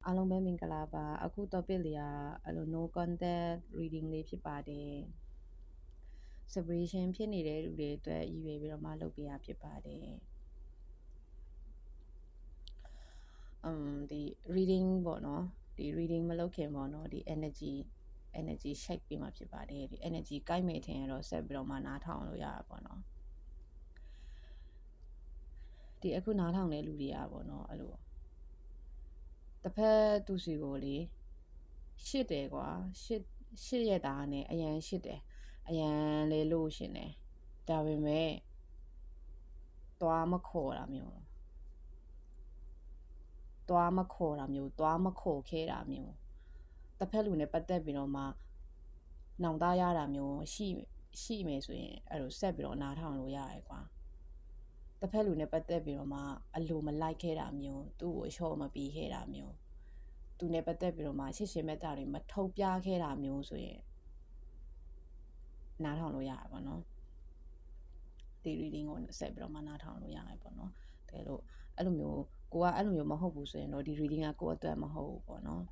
အားလုံးပဲမင်္ဂလာပါအခု topic လေးကအဲ့လို no contact reading လေးဖြစ်ပါတယ် separation ဖြစ်နေတဲ့လူတွေအတွက်ရည်ရွယ်ပြီးတော့မှလုပ်ပေးရဖြစ်ပါတယ်ဒီ reading ပေါ့နော်ဒီ reading မလုပ်ခင်ပေါ့နော်ဒီ energy shake ပေးမှာဖြစ်ပါတယ်ဒီ energy ကိုက်မဲ့ထင်ရတော့ဆက်ပြီးတော့မှနားထောင်လို့ရတာပေါ့နော်ဒီအခုနားထောင်တဲ့လူတွေကပေါ့နော်အဲ့လိုတစ်ဖက်သူစီကိုလေရှစ်တယ်ကွာရှစ်ရတာနဲ့အရန်ရှစ်တယ်အရန်လေလို့ရှင်တယ်ဒါပေမဲ့သွားမခေါ်တာမျိုးသွားမခေါ်ခဲတာမျိုးတစ်ဖက်လူနဲ့ပတ်သက်ပြီးတော့မှနောင်တရတာမျိုးရှိမယ်ဆိုရင်အဲ့လိုဆက်ပြီးတော့နားထောင်လို့ရတယ်ကွာတစ်ဖက်လူနဲ့ပတ်သက်ပြီးတော့မှအလိုမလိုက်ခဲ့တာမျိုးသူ့ကိုအလျှော့မပြီးခဲ့တာမျိုးသူနဲ့ပတ်သက်ပြီးတော့မှရှစ်ရှင်မဲ့တာတွေမထုတ်ပြခဲ့တာမျိုးဆိုရင်နားထောင်လို့ရတာပေါ့နော်ဒီ reading ကိုဆက်ပြီးတော့မှနားထောင်လို့ရတယ်ပေါ့နော်ဒါလို့အဲ့လိုမျိုးကိုကအဲ့လိုမျိုးမဟုတ်ဘူးဆိုရင်တော့ဒီ reading ကကိုယ့်အတွက်မဟုတ်ဘူးပေါ့နော်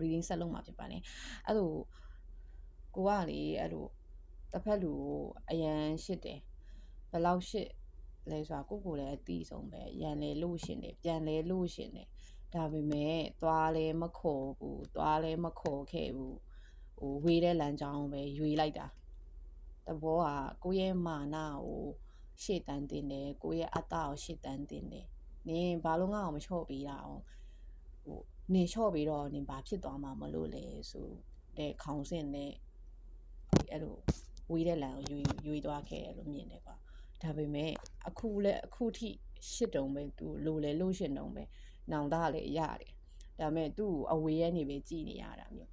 reading ဆက်လုပ်မှာဖြစ်ပါတယ်အဲ့လိုကိုကလေအဲ့လိုတစ်ဖက်လူကိုအရန်ရှစ်တယ်ဘယ်လောက်ရှစ်လဲဆိုတာကိုလည်းအသိဆုံးပဲရန်လေလို့ရှင်တယ်ပြန်လေလို့ရှင်တယ်ဒါပေမဲ့သွားလဲမခေါ်ဘူးသွားလဲမခေါ်ခဲ့ဘူးဝေးတဲ့လမ်းကြောင်းပဲရွေးလိုက်တာတဘောကကိုယ့်ရဲ့မာနကိုရှေ့တန်းတင်တယ်ကိုယ့်ရဲ့အတ္တကိုရှေ့တန်းတင်တယ်နင်ဘာလို့ငါ့ကိုမချော့ပေးတာအောင်နင်ချော့ပြီးတော့နင်ဘာဖြစ်သွားမှာမလို့လဲဆိုတဲ့ခေါင်းစဉ်နဲ့အဲ့လိုဝေးတဲ့လမ်းကိုရွေးသွားခဲ့တယ်လို့မြင်တယ်ကွာဒါပေမဲ့အခုထိရှစ်တုံပဲသူလိုလဲလို့ရှင်တုံပဲနောင်တလည်းရတယ်ဒါပေမဲ့သူ့ကိုအဝေးကနေပဲကြည်နေရတာမျိုး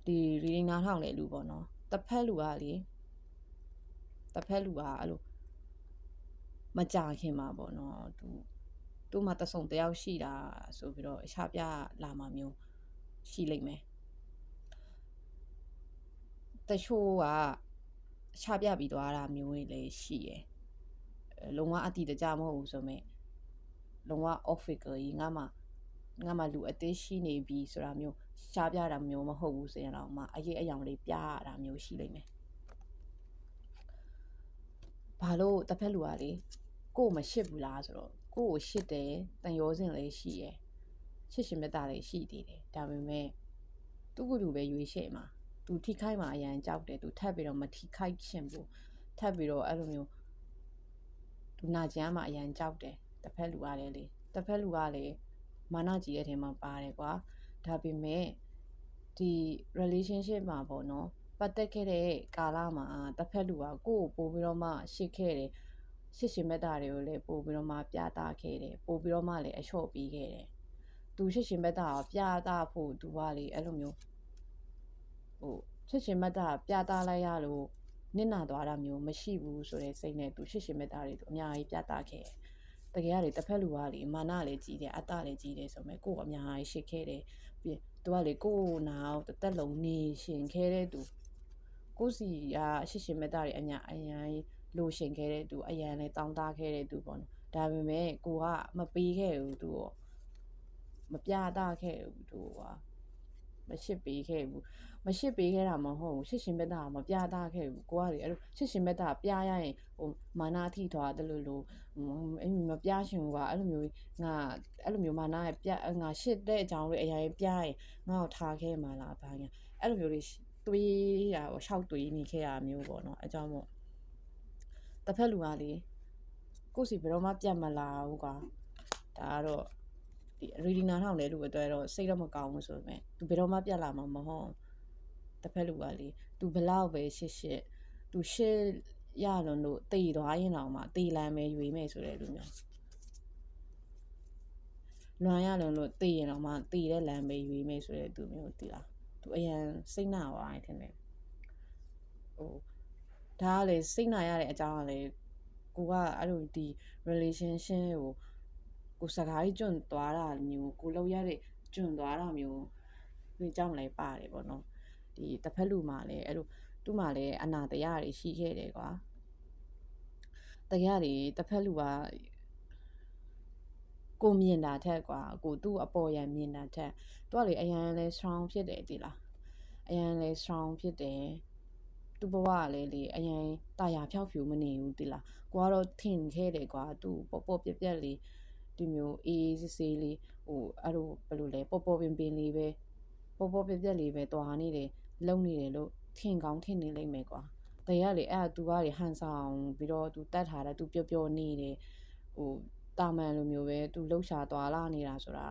ဒီ reading နားထောင်တဲ့လူပေါ့နော်တစ်ဖက်လူကအဲ့လိုမကြခင်မှာပေါ့နော်သူ့မှာတဆုံတယောက်ရှိတာဆိုပြီးတော့ရှားပြလာမှာမျိုးရှိလိမ့်မယ်တချို့ကချပြပြီးသွားတာမျိုးတွေလည်းရှိရယ်လုံးဝအတိတကျမဟုတ်ဘူးဆိုမဲ့လုံးဝ off figure ကြီးငါမှလူအသေးရှိနေပြီဆိုတာမျိုးရှားပြတာမျိုးမဟုတ်ဘူးဆိုရင်တော့မှအရေးအယောင်လေးပြရတာမျိုးရှိလိမ့်မယ်ဘာလို့တစ်ဖက်လူကလေကို့မရှစ်ဘူးလားဆိုတော့ကို့ကိုရှစ်တယ်တန်ရောစင်လည်းရှိရယ်ရှစ်ရှင်မြတ်တာလည်းရှိသေးတယ်ဒါပေမဲ့သူ့ကိုယ်သူပဲရွေးရှယ်မှာသူထိခိုက်မှာအရန်ကြောက်တယ်သူထပ်ပြီးတော့မထိခိုက်ရှင်ဘူးထပ်ပြီးတော့အဲ့လိုမျိုးသူနာကျမ်းမှာအရန်ကြောက်တယ်တစ်ဖက်လူကလည်းလေတစ်ဖက်လူကလည်းမာနကြီးတဲ့ထဲမှာပါတယ်ကွာဒါပေမဲ့ဒီ relationship မှာပေါ့နော်ပတ်သက်ခဲ့တဲ့ကာလမှာတစ်ဖက်လူကကိုယ့်ကိုပို့ပြီးတော့မှရှစ်ခဲ့တယ်ရှစ်ရှင်မြတ်တာတွေကိုလည်းပို့ပြီးတော့မှပြသခဲ့တယ်ပို့ပြီးတော့မှလည်းအလျှော့ပေးခဲ့တယ်သူရှစ်ရှင်မြတ်တာကိုပြသဖို့သူကလေအဲ့လိုမျိုးရှစ်ရှင်မြတ်တာပြသလိုက်ရလို့နစ်နာသွားတာမျိုးမရှိဘူးဆိုတဲ့စိတ်နဲ့သူရှစ်ရှင်မြတ်တာတွေသူအများကြီးပြသခဲ့တယ်တကယ်ကလေတစ်ဖက်လူကလေမာနလည်းကြီးတယ်အတ္တလည်းကြီးတယ်ဆိုမဲ့ကိုယ်အများကြီးရှစ်ခဲ့တယ်ပြီးသူကလေကိုယ်နာကိုတစ်သက်လုံးနေရှင်ခဲ့တဲ့သူကိုစီကရှစ်ရှင်မြတ်တာတွေအများအရန်လိုရှင်ခဲ့တဲ့သူအရန်လည်းတောင်းတခဲ့တဲ့သူပေါ့နော်ဒါပေမဲ့ကိုကမပေးခဲ့ဘူးသူကမပြသခဲ့ဘူးသူကမရှစ်ပေးခဲ့ဘူးမရှစ်ပေးခဲ့တာမဟုတ်ဘူးရှစ်ရှင်မြတ်တာမပြသခဲ့ဘူးကိုကလေအဲ့လိုရှစ်ရှင်မြတ်တာပြရရင်မာနထိသွားတယ်လို့အဲ့မပြရှင်ဘူးကအဲ့လိုမျိုးငါအဲ့လိုမျိုးမာနရဲ့ပြငါရှစ်တဲ့အကြောင်းလေးအရင်ပြရင်ငါ့ကိုထားခဲ့မှာလားဘာညာအဲ့လိုမျိုးလေးတွေးတာပေါ့ရှောက်တွေးနေခဲ့တာမျိုးပေါ့နော်အကြောင်းမို့တစ်ဖက်လူကလေကိုစီဘယ်တော့မှပြတ်မလာဘူးကွာဒါကတော့ဒီ reading နားထောင်တဲ့လူအတွက်တော့စိတ်တော့မကောင်းဘူးဆိုပေမဲ့သူဘယ်တော့မှပြတ်လာမှာမဟုတ်တစ်ဖက်လူကလေသူဘလောက်ပဲရှစ်သူရှစ်ရလွန်လို့တည်သွားရင်တော့မှတည်လမ်းပဲရွေးမယ်ဆိုတဲ့လူမျိုးလွန်ရလွန်လို့တည်ရင်တော့မှတည်တဲ့လမ်းပဲရွေးမယ်ဆိုတဲ့သူမျိုးတည်လားသူအရန်စိတ်နာသွားတယ်ထင်တယ်ဒါကလေစိတ်နာရတဲ့အကြောင်းကလေကိုကအဲ့လိုဒီ relationship ကိုစကားကြီးကျွန့်သွားတာမျိုးကိုလောက်ရတဲ့ကျွန့်သွားတာမျိုးဒီကြောင့်လည်းပါတယ်ပေါ့နော်ဒီတစ်ဖက်လူမှာလည်းအဲ့လို သူ့မှာလည်းအနာတရားတွေရှိခဲ့တယ်ကွာတရားတွေတစ်ဖက်လူကကိုမြင်တာထက်ကွာကိုသူ့အပေါ်ရန်မြင်တာထက်သူကလေအရန်လဲ strong ဖြစ်တယ်ဒီလားအရန်လဲ strong ဖြစ်တယ်သူ့ဘဝကလည်းလေအရန်တာယာဖြောက်ဖြူမနေဘူးဒီလားကိုကတော့ထင်ခဲ့တယ်ကွာသူ့ပေါ်ပြက်ပြက်လေးဒီမျိုးအေးစစ်စေးလေးဟိုအဲ့လိုဘယ်လိုလဲပေါ်ပင်လေးပဲပေါ်ပြက်ပြက်လေးပဲတွားနေတယ်လုံနေတယ်လို့ထင်ကောင်းထင်နေလိမ့်မယ်ကွာတရားလေအဲ့သူကလေဟန်ဆောင်ပြီးတော့သူတတ်ထားတယ်သူပျော်နေတယ်ဟိုတာမန်လိုမျိုးပဲသူလှုပ်ရှားသွားလာနေတာဆိုတာ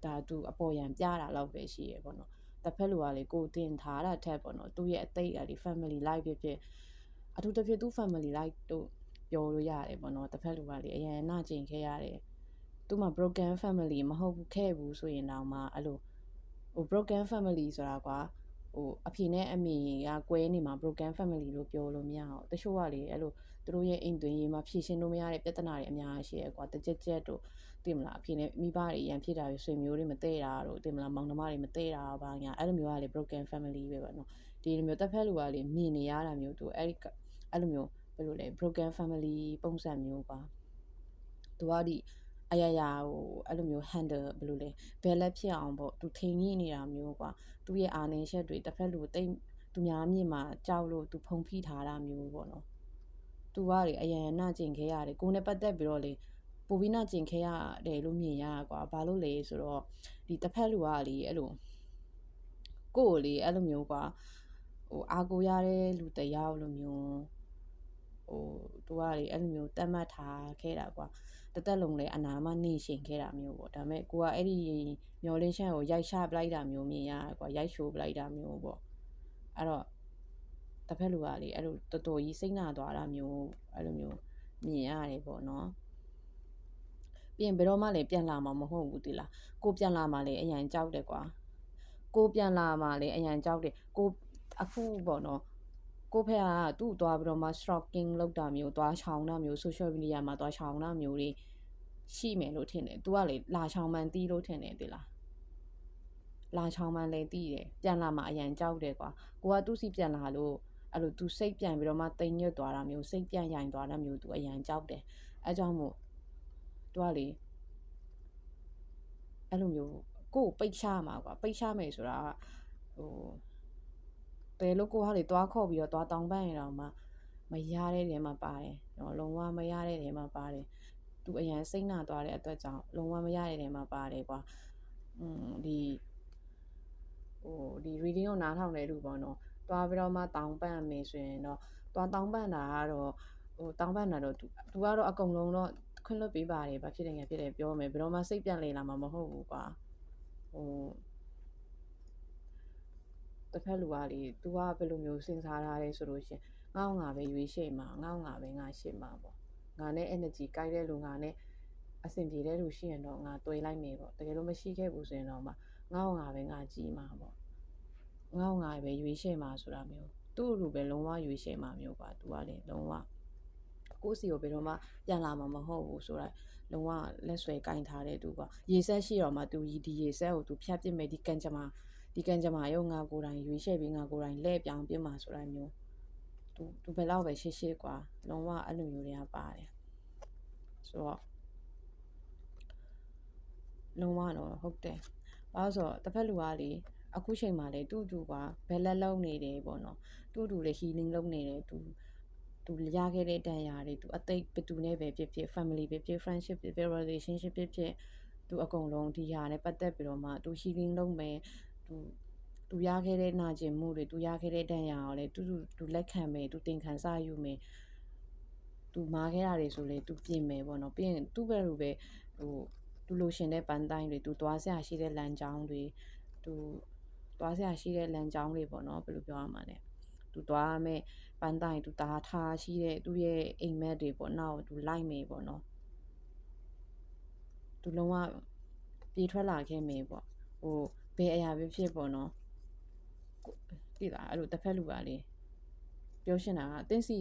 ဒါသူအပေါ်ရန်ပြတာလောက်ပဲရှိရပေါ့နော်တစ်ဖက်လူကလေကိုတင်ထားတာထက်ပေါ့နော်သူ့ရဲ့အသိကလေ family life ဖြစ်အထူးသဖြင့်သူ့ family life တို့ပြောလို့ရတယ်ပေါ့နော်တစ်ဖက်လူကလေအရန်နာကျင်ခဲ့ရတယ်သူ့မှာ broken family မဟုတ်ခဲ့ဘူးဆိုရင်တော့မှအဲ့လိုဟို broken family ဆိုတာကွာဟိုအဖေနဲ့အမေကကွဲနေမှာ broken family လို့ပြောလို့မရအောင်တချို့ကလေအဲ့လိုသူတို့ရဲ့အိမ်တွင်းရေးမှာဖြည့်ရှင်းလို့မရတဲ့ပြဿနာတွေအများကြီးရှိရကွာတကြက်တို့သိမလားအဖေနဲ့မိဘတွေအရန်ဖြစ်တာဆွေမျိုးတွေမတည့်တာတို့သိမလားမောင်နှမတွေမတည့်တာဘာညာအဲ့လိုမျိုးကလေ broken family ပဲပေါ့နော်ဒီလိုမျိုးတစ်ဖက်လူကလေမြင်နေရတာမျိုးသူအဲ့လိုမျိုးဘယ်လိုလဲ broken family ပုံစံမျိုးပါသူကဒီအရာရာဟိုအဲ့လိုမျိုး handle ဘယ်လိုလဲ balance ဖြစ်အောင်ပေါ့သူထိန်ညိနေတာမျိုးကွာသူ့ရဲ့အာနေချက်တွေတစ်ဖက်လူတိတ်သူများမြင်မှာကြောက်လို့သူဖုံဖိထားတာမျိုးပေါ့နော်သူကလေအရန်နာကျင်ခဲ့ရတယ်ကိုနဲ့ပတ်သက်ပြီးတော့လေပူပြီးနာကျင်ခဲ့ရတယ်လို့မြင်ရတာကွာဘာလို့လဲဆိုတော့ဒီတစ်ဖက်လူကလေအဲ့လိုကိုယ်လေအဲ့လိုမျိုးကွာဟိုအာကိုရတဲ့လူတယောက်လိုမျိုးဟိုသူကလေအဲ့လိုမျိုးတတ်မှတ်ထားခဲ့တာကွာတသက်လုံးလဲအနာမနေရှင်ခဲ့တာမျိုးပေါ့ဒါပေမဲ့ကိုကအဲ့ဒီမျောလင်းရှမ်းကိုရိုက်ချပလိုက်တာမျိုးမြင်ရတာကွာရိုက်ရှိုးပလိုက်တာမျိုးပေါ့အဲ့တော့တစ်ဖက်လူကလေအဲ့လိုတော်တော်ကြီးစိတ်နာသွားတာမျိုးအဲ့လိုမျိုးမြင်ရတယ်ပေါ့နော်ပြင်ဘယ်တော့မှလည်းပြန်လာမှာမဟုတ်ဘူးတိလားကိုပြန်လာမှာလည်းအရန်ကြောက်တယ်ကွာကိုပြန်လာမှာလည်းအရန်ကြောက်တယ်ကိုအခုပေါ့နော်ကိုဖက်ကသူ့သွားပြီးတော့မှ stalking လုပ်တာမျိုးသွားချောင်းတာမျိုး social media မှာသွားချောင်းတာမျိုးတွေရှိမယ်လို့ထင်တယ်။ तू ကလေလာချောင်းမှန်တီးလို့ထင်တယ်တိလား။လာချောင်းမှန်လည်းတီးတယ်။ပြန်လာမှအရန်ကြောက်တယ်ကွာ။ကိုကသူ့စီပြန်လာလို့အဲ့လို तू စိတ်ပြန်ပြီးတော့မှတိမ်ညွတ်သွားတာမျိုးစိတ်ပြန်ရိုင်သွားတာမျိုး तू အရန်ကြောက်တယ်။အဲကြောင့်မို့ तू ကလေအဲ့လိုမျိုးကိုပိတ်ချမှာကွာပိတ်ချမယ်ဆိုတာဟိုတဲလို့ကိုကလေသွားခေါ်ပြီးတော့သွားတောင်းပန်ရအောင်မှမရတဲ့နေရာမှာပါတယ်နော်လုံးဝမရတဲ့နေရာမှာပါတယ်သူအရန်စိတ်နာသွားတဲ့အတွက်ကြောင့်လုံးဝမရတဲ့နေရာမှာပါတယ်ကွာဒီreading ကိုနားထောင်တဲ့လူပေါ့နော်သွားပြီးတော့မှတောင်းပန်မယ်ဆိုရင်တော့သွားတောင်းပန်တာကတော့တောင်းပန်တာတော့သူကတော့အကုန်လုံးတော့ခွင့်လွှတ်ပေးပါတယ်ဘာဖြစ်တယ်ညာဖြစ်တယ်ပြောမယ်ဘယ်တော့မှစိတ်ပြန်လေလာမှာမဟုတ်ဘူးကွာတစ်ဖက်လူကလေ तू ကဘယ်လိုမျိုးစဉ်းစားထားလဲဆိုလို့ရှင်ငါ့ငါပဲရွေးရှေ့မှာငါ့ငါပဲငါရှေ့မှာပေါ့ငါနဲ့ energy ကိုက်တဲ့လူငါနဲ့အဆင်ပြေတဲ့လူရှိရင်တော့ငါတွဲလိုက်မယ်ပေါ့တကယ်လို့မရှိခဲ့ဘူးဆိုရင်တော့မှငါ့ငါပဲငါကြည့်မှာပေါ့ငါ့ငါပဲရွေးရှေ့မှာဆိုတာမျိုးသူ့လူပဲလုံးဝရွေးရှေ့မှာမျိုးပါ तू ကလေလုံးဝကိုယ့်စီကိုဘယ်တော့မှပြန်လာမှာမဟုတ်ဘူးဆိုတာလုံးဝလက်ဆွဲကင်ထားတဲ့သူကရေဆက်ရှိတော့မှ तू ဒီရေဆက်ကို तू ဖြတ်ပစ်မယ်ဒီကံကြမ္မာရုံငါကိုယ်တိုင်ရွေးချယ်ပြီးငါကိုယ်တိုင်လှည့်ပြောင်းပြမှာဆိုတာမျိုးသူဘယ်တော့ပဲရှေ့ကွာလုံးဝအဲ့လိုမျိုးတွေကပါတယ်ဆိုတော့လုံးဝတော့ဟုတ်တယ်ဘာလို့ဆိုတော့တစ်ဖက်လူကလေအခုချိန်မှာလေတူကဘယ်လက်လုံးနေတယ်ပေါ့နော်တူလေ healing လုပ်နေတယ်သူရခဲ့တဲ့တန်ရာတွေသူအသိဘသူနဲ့ပဲဖြစ် family ပဲဖြစ် friendship ဖြစ် relationship ဖြစ်သူအကုန်လုံးဒီဟာနဲ့ပတ်သက်ပြီးတော့မှသူ healing လုပ်မယ်သူရခဲ့တဲ့နာကျင်မှုတွေသူရခဲ့တဲ့တန်ရာကိုလေသူလက်ခံမယ်သူသင်ခံစားယူမယ်သူမားခဲ့တာတွေဆိုလေသူပြင်မယ်ပေါ့နော်ပြီးရင်သူ့ဘက်လိုပဲသူလိုရှင်တဲ့ပန်းတိုင်းတွေသူသွားဆရာရှိတဲ့လမ်းကြောင်းတွေသူသွားဆရာရှိတဲ့လမ်းကြောင်းတွေပေါ့နော်ဘယ်လိုပြောရမှာလဲသူသွားရမယ်ပန်းတိုင်းသူတားထားရှိတဲ့သူရဲ့အိမ်မက်တွေပေါ့နောက်သူလိုက်မယ်ပေါ့နော်သူလုံးဝပြေးထွက်လာခဲ့မယ်ပေါ့ဘယ်အရာပဲဖြစ်ပေါ့နော်တိလားအဲ့လိုတစ်ဖက်လူကလေပြောရှင်တာကတင်းစီ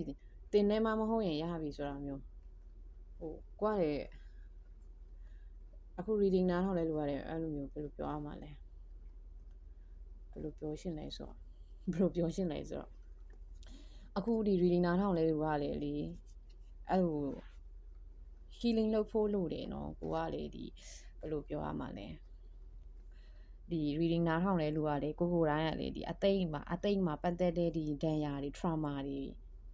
တင်နေမှမဟုတ်ရင်ရပြီဆိုတာမျိုးကိုကလေအခု reading နားထောင်လဲလူရတယ်အဲ့လိုမျိုးဘယ်လိုပြောရမှာလဲဘယ်လိုပြောရှင်လဲဆိုတော့ ဘယ်လိုပြောရှင်းလဲဆိုတော့အခုဒီ reading နားထောင်လဲလူကလေအဲ့လို healing လုပ်ဖို့လို့တယ်နော်ကိုကလေဒီဘယ်လိုပြောရမှာလဲဒီ reading နားထောင်လဲလူကလေကိုတိုင်းကလေဒီအသိမ့်မှာပတ်သက်တဲ့ဒီဒဏ်ရာတွေ trauma တွေ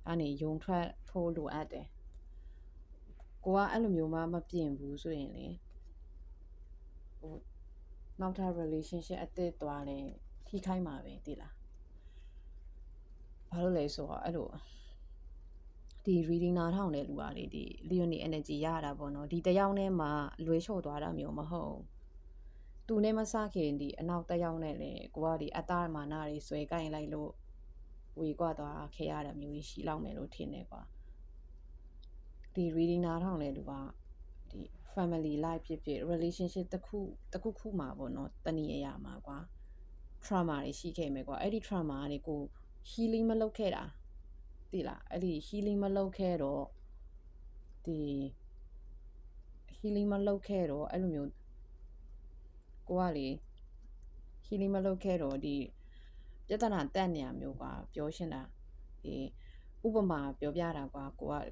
ကနေယုံထွက်ဖို့လိုအပ်တယ်ကိုကအဲ့လိုမျိုးမှမပြင်ဘူးဆိုရင်လေဟိုနောက်ထပ် relationship အသစ်သွားလဲထိခိုက်မှာပဲသိလားဘာလို့လဲဆိုတော့အဲ့လိုဒီ reading နားထောင်တဲ့လူကလေဒီ Leonie energy ရတာပေါ့နော်ဒီတယောက်နဲ့မှလွဲချော်သွားတာမျိုးမဟုတ်သူနဲ့မစခင်ဒီအနောက်တယောက်နဲ့လေကိုကဒီအတ္တမာနတွေဆွဲကိုင်လိုက်လို့ဝေကွာသွားခဲ့ရတာမျိုးရှိလောက်မယ်လို့ထင်တယ်ကွာဒီ reading နားထောင်တဲ့လူကဒီ family life ဖြစ်ဖြစ် relationship တစ်ခုမှာပေါ့နော်တနည်းအရာမှာကွာ trauma တွေရှိခဲ့မယ်ကွာအဲ့ဒီ trauma ကနေကို healing မလုပ်ခဲ့တာသိလားအဲ့ဒီ healing မလုပ်ခဲ့တော့ဒီ healing မလုပ်ခဲ့တော့အဲ့လိုမျိုးကိုကလေ healing မလုပ်ခဲ့တော့ဒီပြဿနာတက်နေရမျိုးကွာပြောရှင်းတာဒီဥပမာပြောပြတာကွာ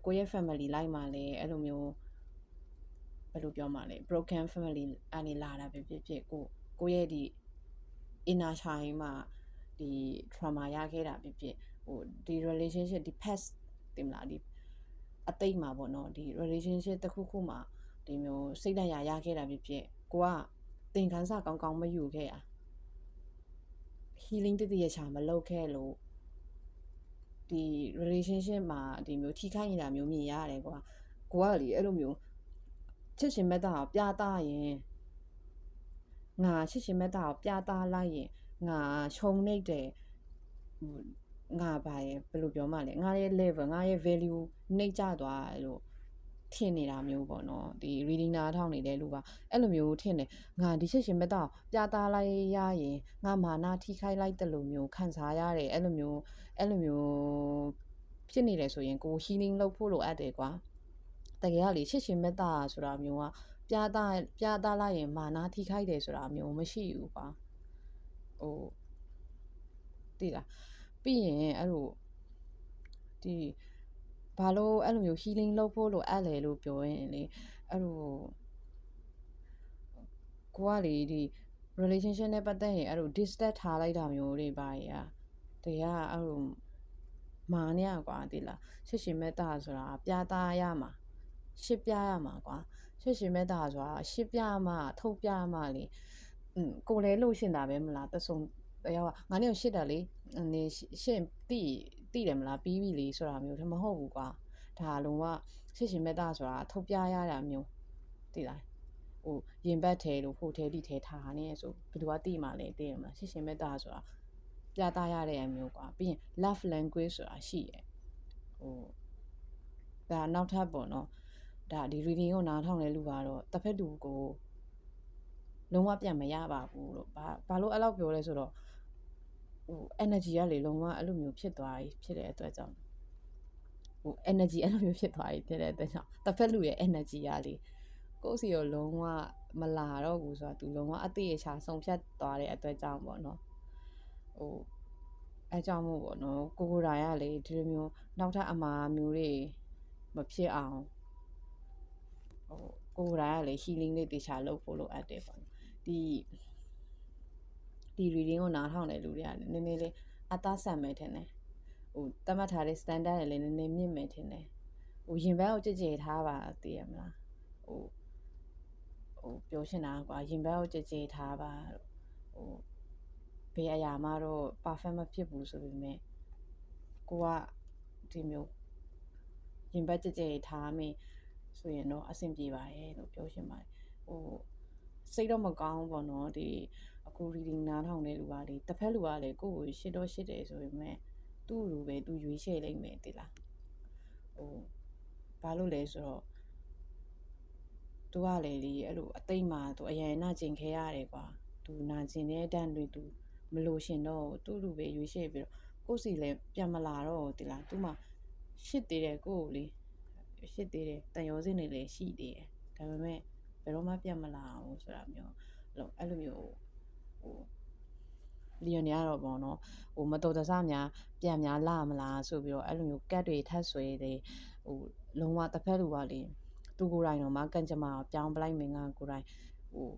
ကိုရဲ့ family life မှာလည်းအဲ့လိုမျိုးဘယ်လိုပြောမှလဲ broken family အနေလာတာပဲဖြစ်ဖြစ်ကိုရဲ့ဒီ inner child မှာဒီ trauma ရခဲ့တာဖြစ်ဖြစ်ဟိုဒီ relationship ဒီ past တင်မလားဒီအတိတ်မှာပေါ့နော်ဒီ relationship တစ်ခုမှာဒီမျိုးစိတ်ဓာတ်ရခဲ့တာဖြစ်ဖြစ်ကိုကသင်ခန်းစာကောင်းမယူခဲ့ရ healing တည်ရချာမလုပ်ခဲ့လို့ဒီ relationship မှာဒီမျိုးထိခိုက်နေတာမျိုးမြင်ရတယ်ကွာကိုကလေအဲ့လိုမျိုးချစ်ရှင်မေတ္တာကိုပြသရင်ငါချစ်ရှင်မေတ္တာကိုပြသလိုက်ရင်ငါခြုံနေတယ်ငါဘာရဲ့ဘယ်လိုပြောမှလဲငါရဲ့ level ငါရဲ့ value နှိမ့်ကျသွားလို့ထင်နေတာမျိုးပေါ့နော်ဒီ reading နားထောင်နေတဲ့လူကအဲ့လိုမျိုးထင်တယ်ငါဒီချစ်ရှင်မေတ္တာကိုပြသလိုက်ရရင်ငါမာနထိခိုက်လိုက်တယ်လို့မျိုးခံစားရတယ်အဲ့လိုမျိုးဖြစ်နေတယ်ဆိုရင်ကို healing လုပ်ဖို့လိုအပ်တယ်ကွာတကယ်ကလေချစ်ရှင်မေတ္တာဆိုတာမျိုးကပြသလိုက်ရင်မာနထိခိုက်တယ်ဆိုတာမျိုးမရှိဘူးကွာဟိုသိလားပြီးရင်အဲ့လိုဒီဘာလို့အဲ့လိုမျိုး healing လုပ်ဖို့လိုအပ်လဲလို့ပြောရင်လေအဲ့လိုကိုကလေဒီ relationship နဲ့ပတ်သက်ရင်အဲ့လို distance ထားလိုက်တာမျိုးတွေပါရတကယ်ကအဲ့လိုမာနေရကွာသိလားချစ်ရှင်မေတ္တာဆိုတာပြသရမှာရှစ်ပြရမှာကွာချစ်ရှင်မေတ္တာဆိုတာရှစ်ပြမှထုတ်ပြမှလေကိုလည်းလို့ရှင်တာပဲမလားတဆုံတယောက်ကငါနဲ့ရှစ်တာလေနေရှင့်တိတယ်မလားပြီးပြီလေဆိုတာမျိုးတမဟုတ်ဘူးကွာဒါလုံးဝချစ်ရှင်မေတ္တာဆိုတာထုတ်ပြရတာမျိုးသိလားဟိုရင်ဘတ်ထဲလို့ဟိုထဲဒီထဲထားနေဆိုဘယ်သူကတိမှလဲသိရမလားချစ်ရှင်မေတ္တာဆိုတာပြသရတဲ့အမျိုးကွာပြီးရင် love language ဆိုတာရှိရဲ့ဟိုဒါနောက်ထပ်ပေါ့နော်ဒါဒီ reading ကိုနားထောင်တဲ့လူကတော့တစ်ဖက်သူကိုလုံးဝပြန်မရပါဘူးလို့ဘာလို့အဲ့လောက်ပြောလဲဆိုတော့ဟို energy ကလေလုံးဝအဲ့လိုမျိုးဖြစ်သွားပြီဖြစ်တဲ့အတွက်ကြောင့်ဟို energy အဲ့လိုမျိုးဖြစ်သွားပြီဖြစ်တဲ့အတွက်ကြောင့်တစ်ဖက်လူရဲ့ energy ကလေကိုယ့်စီကိုလုံးဝမလာတော့ဘူးဆိုတာ तू လုံးဝအတိအချာဆုံးဖြတ်သွားတဲ့အတွက်ကြောင့်ပေါ့နော်ဟိုအဲကြောင့်မို့ပေါ့နော်ကိုယ်တိုင်ကလေဒီလိုမျိုးနောက်ထပ်အမှားမျိုးတွေမဖြစ်အောင်ဟိုကိုယ်တိုင်ကလေ healing လေးတေချာလုပ်ဖို့လိုအပ်တယ်ပေါ့နော်ဒီ reading ကိုနားထောင်တဲ့လူတွေကလည်းနည်းနည်းလေးအသားဆန်မယ်ထင်တယ်ဟိုတတ်မှတ်ထားတဲ့ standard တွေလည်းနည်းနည်းမြင့်မယ်ထင်တယ်ဟိုရင်ဘတ်ကိုကြည်ထားပါသိရမလားဟိုပြောရှင်တာကွာရင်ဘတ်ကိုကြည်ထားပါဟိုဘယ်အရာမှတော့ perfect မဖြစ်ဘူးဆိုပေမဲ့ကိုကဒီမျိုးရင်ဘတ်ကြည်ထားမယ်ဆိုရင်တော့အဆင်ပြေပါရဲ့လို့ပြောရှင်ပါတယ်ဟိုစိတ်တော့မကောင်းဘူးပေါ့နော်ဒီအခု reading နားထောင်တဲ့လူကလေတစ်ဖက်လူကလေကိုယ့်ကိုရှစ်တော့ရှစ်တယ်ဆိုပေမဲ့သူ့လူပဲသူရွေးချယ်လိုက်မယ်တိလားဟိုဘာလို့လဲဆိုတော့သူကလေဒီအဲ့လိုအသိမှသူအရင်နာကျင်ခဲရတယ်ကွာသူနာကျင်တဲ့တန်းတွေသူမလို့ရှင်တော့သူ့လူပဲရွေးချယ်ပြီးတော့ကိုယ့်စီလည်းပြန်မလာတော့တိလားသူမှရှစ်သေးတယ်ကိုယ့်ကိုလေရှစ်သေးတယ်တန်ရောစင်းတွေလည်းရှိသေးတယ်ဒါပေမဲ့ဘယ်တော့မှပြန်မလာဘူးဆိုတာမျိုးအဲ့လိုမျိုးဟို လီယိုနေကတော့ပေါ့နော်ဟိုမတော်တဆများပြန်များလာမလားဆိုပြီးတော့အဲ့လိုမျိုးကတ်တွေထပ်ဆွဲတယ်ဟိုလုံးဝတစ်ဖက်လူကလေသူကိုယ်တိုင်တော့မှကန့်ကြမ္မာပြောင်းပလိုက်မင်းကကိုယ်တိုင်ဟို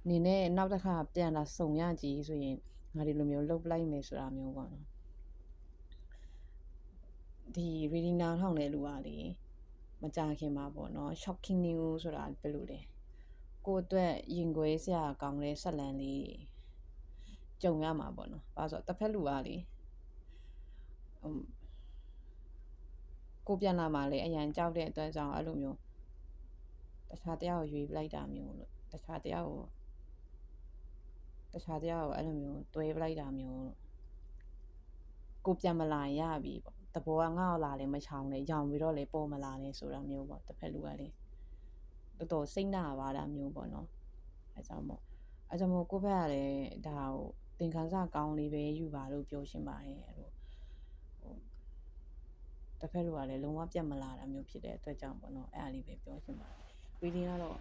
နေနဲ့နောက်တစ်ခါပြန်လာစုံရကြည့်ဆိုရင်ငါဒီလိုမျိုးလှုပ်ပလိုက်မယ်ဆိုတာမျိုးပေါ့နော်ဒီ reading နားထောင်တဲ့လူကလေမကြခင်မှာပေါ့နော် shocking news ဆိုတာဘယ်လိုလဲကိုအတွက်ရင်ခွဲစရာကောင်းတဲ့ဆက်လန်းလေးကြုံရမှာပေါ့နော်။ဘာလို့ဆိုတော့တစ်ဖက်လူကလေကိုပြန်လာမှလေအရန်ကြောက်တဲ့အတွက်ကြောင့်အဲ့လိုမျိုးတခြားတရားကိုရွေးပလိုက်တာမျိုးလို့တခြားတရားကိုအဲ့လိုမျိုးတွဲပလိုက်တာမျိုးလို့ကိုပြန်မလာရပြီပေါ့တဘောကငါ့ကိုလာလဲမချောင်းနဲ့ရောင်ပြီးတော့လေပေါ်မလာနဲ့ဆိုတာမျိုးပေါ့တစ်ဖက်လူကလေတော်တော်စိတ်နာပါတာမျိုးပေါ့နော်အဲကြောင့်မို့ကိုဘက်ကလည်းဒါကိုသင်ခန်းစာကောင်းလေးပဲယူပါလို့ပြောရှင်ပါတယ်အဲ့လိုတစ်ဖက်လူကလည်းလုံးဝပြတ်မလာတာမျိုးဖြစ်တဲ့အတွက်ကြောင့်ပေါ့နော်အဲ့အားလေးပဲပြောရှင်ပါတယ် reading ကတော့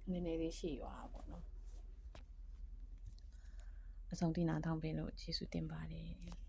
နည်းနည်းလေးရှည်ရွာပေါ့နော်အဆုံးထိနားထောင်ပေးလို့ကျေးဇူးတင်ပါတယ်